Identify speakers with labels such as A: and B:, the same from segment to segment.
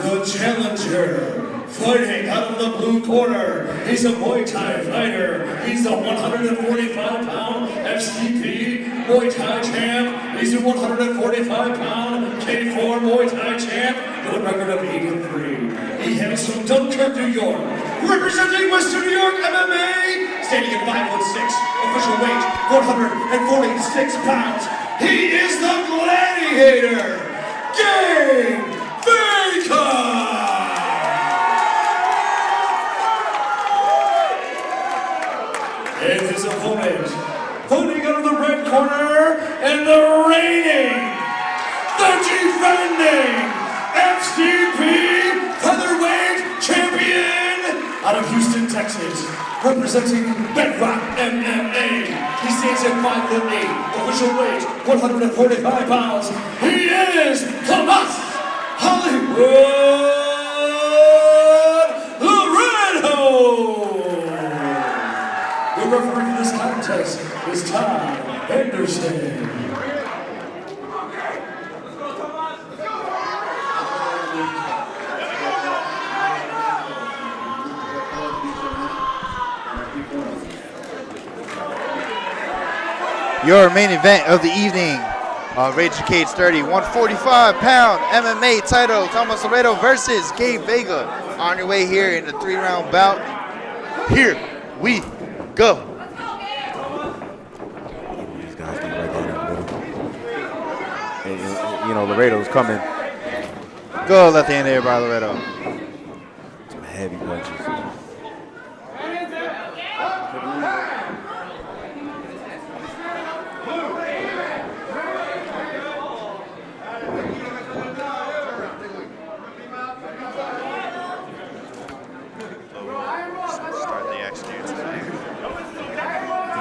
A: the challenger, fighting out of the blue corner. He's a Muay Thai fighter. He's the 145-pound FCP Muay Thai champ. He's the 145-pound K4 Muay Thai champ with a record of 83. He hails from Dunkirk, New York, representing Western New York MMA, standing at 5'6", official weight 146 pounds. He is the Gladiator, Vega! And his opponent, fighting out of the red corner, and the reigning, the defending FCP featherweight champion out of Houston, Texas, representing Bedrock MMA. He stands at 5'8", official weight 145 pounds. He is Thomas Hollywood Laredo. The referee for this contest is Todd Anderson.
B: Your main event of the evening on Rage Cage 30, 145-pound MMA title, Thomas Laredo versus Gabe Vega. On your way here in the 3-round bout. Here we go.
C: These guys get right there in the middle. And, you know, Laredo's coming.
B: Go left hand there by Laredo.
C: Some heavy punches.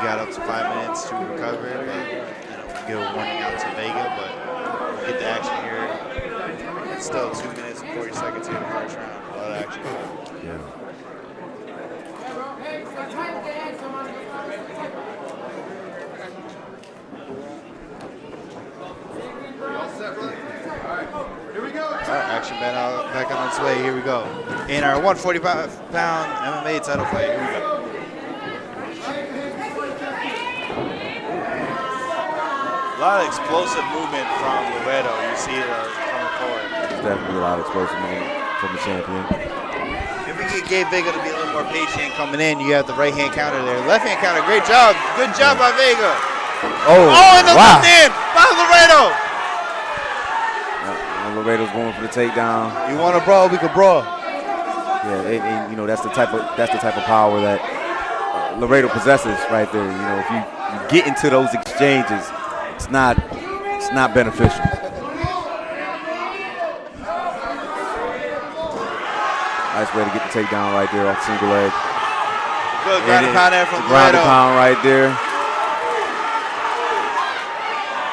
B: Got up to 5 minutes to recover, but give a warning out to Vega, but we'll get the action here. It's still 2 minutes and 40 seconds here in the first round. A lot of action.
C: Yeah.
B: Action back on its way. Here we go. In our 145-pound MMA title fight. Here we go. A lot of explosive movement from Laredo. You see it coming forward.
C: Definitely a lot of explosive movement from the champion.
B: If we get Gabe Vega to be a little more patient coming in, you have the right hand counter there. Left hand counter, great job. Good job by Vega.
C: Oh,
B: and the left hand by Laredo.
C: Laredo's going for the takedown.
B: You want to brawl, we can brawl.
C: Yeah, and you know that's the type of power that Laredo possesses right there. You know, if you get into those exchanges, it's not beneficial. Nice way to get the takedown right there off single leg.
B: Good ground and pound there from
C: Laredo. Ground and pound right there.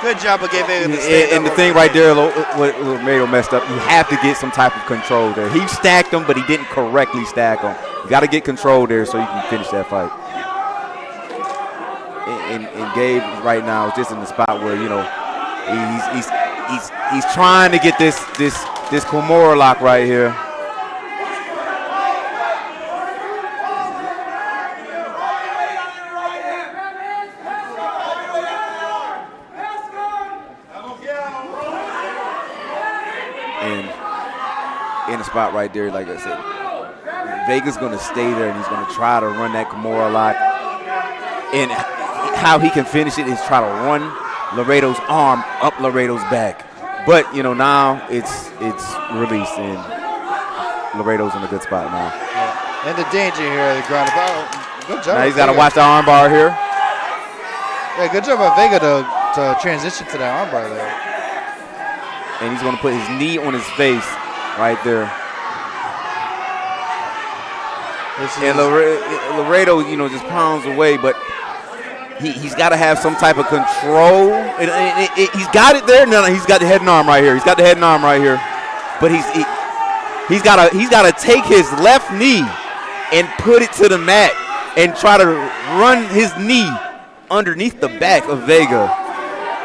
B: Good job of giving
C: And the thing right there, what Laredo messed up, you have to get some type of control there. He stacked them, but he didn't correctly stack them. You got to get control there so you can finish that fight. And Gabe right now is just in the spot where, you know, he's trying to get this Kimura lock right here. In the spot right there, like I said, Vega's going to stay there and he's going to try to run that Kimura lock. And how he can finish it is try to run Laredo's arm up Laredo's back. But, you know, now it's released and Laredo's in a good spot now.
B: Yeah. And the danger here at the ground about. Good job.
C: Now he's got to watch the arm bar here.
B: Yeah, good job by Vega to transition to that arm bar there.
C: And he's going to put his knee on his face right there. And Laredo, you know, just pounds away, but he's got to have some type of control. He's got it there. No, he's got the head and arm right here. He's got the head and arm right here. But he's got to take his left knee and put it to the mat and try to run his knee underneath the back of Vega.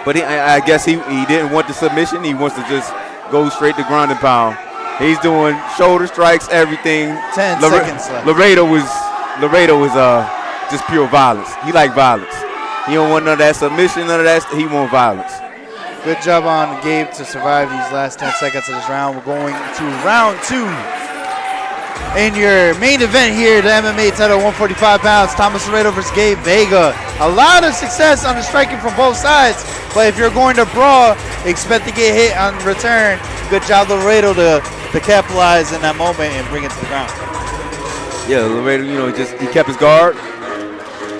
C: But I guess he didn't want the submission. He wants to just go straight to ground and pound. He's doing shoulder strikes, everything.
B: 10 seconds left.
C: Laredo was just pure violence. He like violence. He don't want none of that submission, none of that. He want violence.
B: Good job on Gabe to survive these last 10 seconds of this round. We're going to round 2. In your main event here, the MMA title, 145 pounds, Thomas Laredo versus Gabe Vega. A lot of success on the striking from both sides, but if you're going to brawl, expect to get hit on return. Good job, Laredo, to capitalize in that moment and bring it to the ground.
C: Yeah, Laredo, he kept his guard,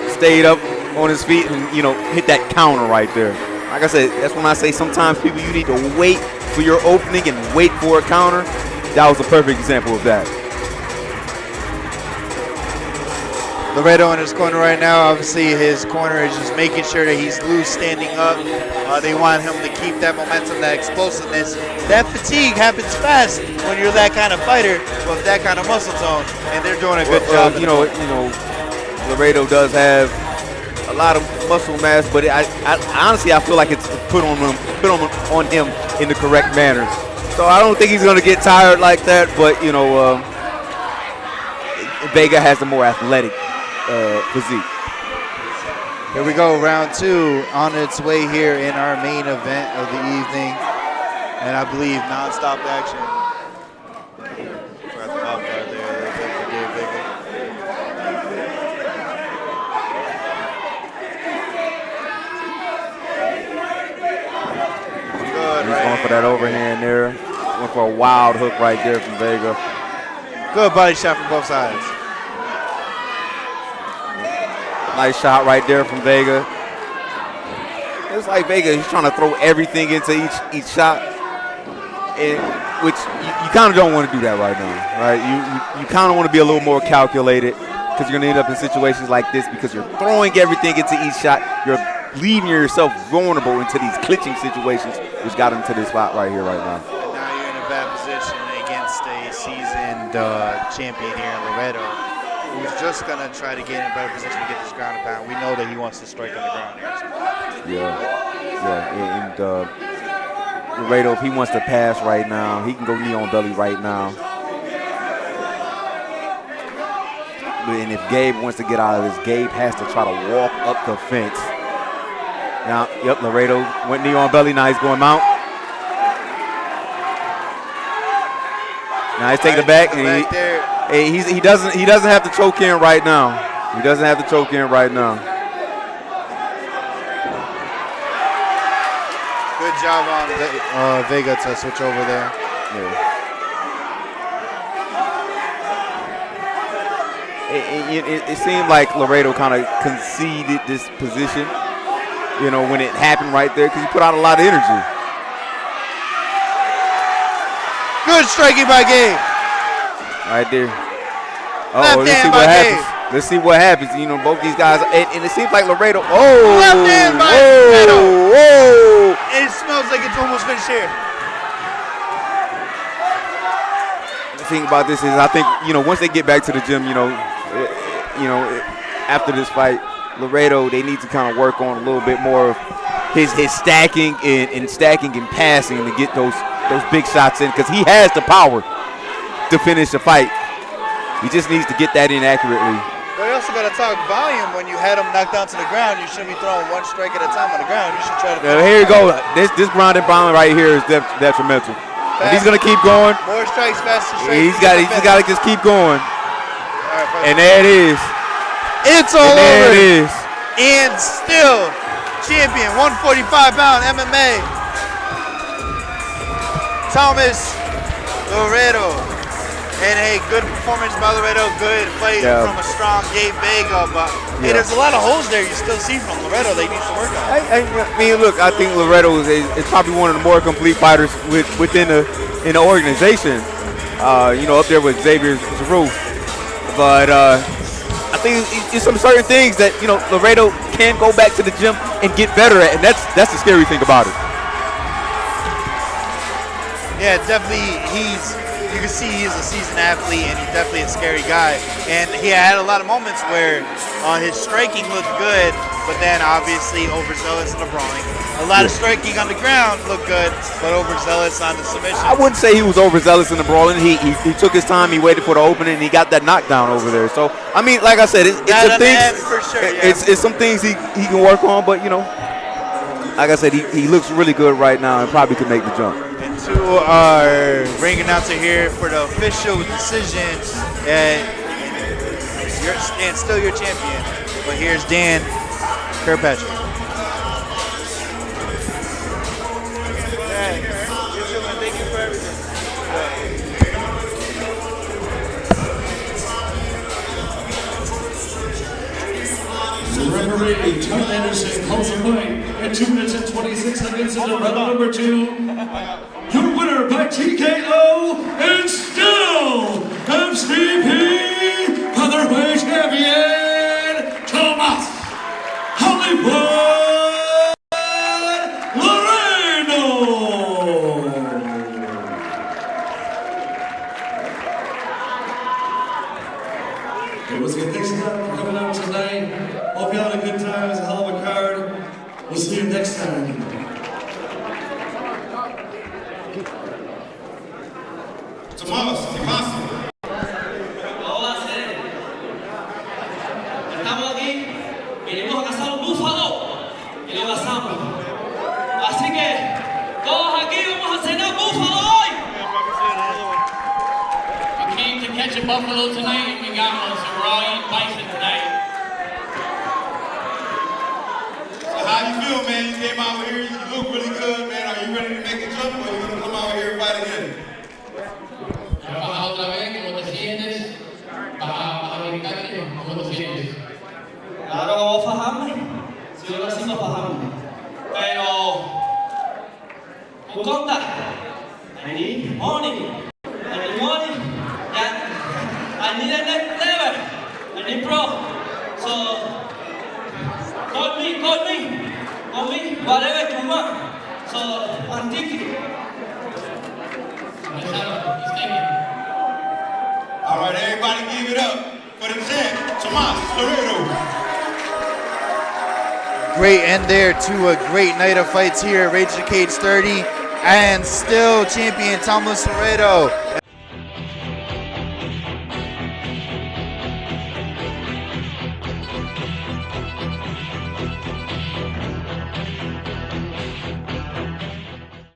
C: stayed up on his feet, and, hit that counter right there. Like I said, that's when I say sometimes people, you need to wait for your opening and wait for a counter. That was a perfect example of that.
B: Laredo in his corner right now. Obviously, his corner is just making sure that he's loose, standing up. They want him to keep that momentum, that explosiveness. That fatigue happens fast when you're that kind of fighter with that kind of muscle tone, and they're doing a good job.
C: Laredo does have a lot of muscle mass, but I honestly I feel like it's put on him in the correct manner. So I don't think he's going to get tired like that. But Vega has a more athletic physique.
B: Here we go, round 2 on its way here in our main event of the evening, and I believe non-stop action. Forgot the mouth guard there a little bit for Gabe Vega. Good,
C: He's going for that overhand there. Going for a wild hook right there from Vega.
B: Good body shot from both sides.
C: Nice shot right there from Vega. It's like Vega, he's trying to throw everything into each shot, which you kind of don't want to do that right now, right? You kind of want to be a little more calculated, because you're going to end up in situations like this because you're throwing everything into each shot. You're leaving yourself vulnerable into these clinching situations, which got him to this spot right here right now.
B: And now you're in a bad position against a seasoned champion here in Laredo, who's just going to try to get in a better position to get this ground and pound. We know that he wants to strike on the ground here.
C: Yeah, and Laredo, if he wants to pass right now, he can go knee on belly right now. And if Gabe wants to get out of this, Gabe has to try to walk up the fence. Now, yep, Laredo went knee on belly. Now he's going mount. Now he's taking it back, and he doesn't have to choke in right now. He doesn't have to choke in right now.
B: Good job on Vega to switch over there.
C: Yeah. It seemed like Laredo kind of conceded this position, when it happened right there, because he put out a lot of energy.
B: Good striking by Gabe.
C: Right there. Oh, let's see what happens. Let's see what happens. Both these guys, and it seems like Laredo. Oh,
B: left hand by
C: Laredo. Whoa.
B: It smells like it's almost finished here.
C: The thing about this is, I think, once they get back to the gym, after this fight, Laredo, they need to kind of work on a little bit more of his stacking and stacking and passing to get those big shots in, because he has the power to finish the fight. He just needs to get that in accurately.
B: But you also got to talk volume. When you had him knocked down to the ground, you shouldn't be throwing one strike at a time on the ground. You should try to.
C: Here you go. This ground and pound right here is detrimental. And he's gonna keep going.
B: More strikes, faster strikes.
C: He's got to just keep going.
B: Right,
C: and there it is.
B: It's all over.
C: There it is.
B: And still champion, 145-pound MMA, Thomas Laredo. And hey, good performance by Laredo, good fight from a strong Gabe Vega, but hey, there's a lot of holes there you still see from Laredo they need to work on.
C: I mean, look, I think Laredo is probably one of the more complete fighters within the organization. Up there with Xavier Giroux. But I think it's some certain things that Laredo can go back to the gym and get better at, and that's the scary thing about it.
B: Yeah, definitely. you can see he's a seasoned athlete and he's definitely a scary guy. And he had a lot of moments where his striking looked good, but then obviously overzealous in the brawling. A lot of striking on the ground looked good, but overzealous on the submission.
C: I wouldn't say he was overzealous in the brawling. He took his time. He waited for the opening, and he got that knockdown over there. So I mean, like I said, it's some things.
B: For sure,
C: It's some things he can work on, but you know, like I said, he looks really good right now and probably could make the jump.
B: And to our ring announcer here for the official decision, and still your champion. But here's Dan Kirkpatrick. Thank you for everything.
A: The referee, Tom Anderson, calls a fight at 2 minutes and 26 seconds into round number 2. Your winner by TKO and still FCP Featherweight Champion, Thomas Hollywood Laredo. It was a thanks for coming out tonight. Hope you had a good time. It was a hell of a card. We'll see you next time.
D: Tomás, ¿qué pasa?
E: Estamos aquí, venimos a cazar un búfalo y lo cazamos. Así que todos aquí vamos a cenar búfalo hoy. We came to catch a buffalo tonight and we got one, so we're all eating bison tonight.
D: So how you feel, man? You came out here, you look really good, man. Are you ready to make a jump or are you gonna come out here and fight again?
E: Baja otra vez, ¿cómo te sientes? Baja brincarte, ¿cómo te sientes? Claro, vamos a fajarme. Si yo lo decimos, fajarme. Pero, con conta, I need money. I need money. I need a next level. I need pro. So, call me, whatever you want. So, I'm thinking.
D: All right, everybody give it up for the champ, Tomás Laredo.
B: Great end there to a great night of fights here at Rage the Cage 30. And still champion Thomas Laredo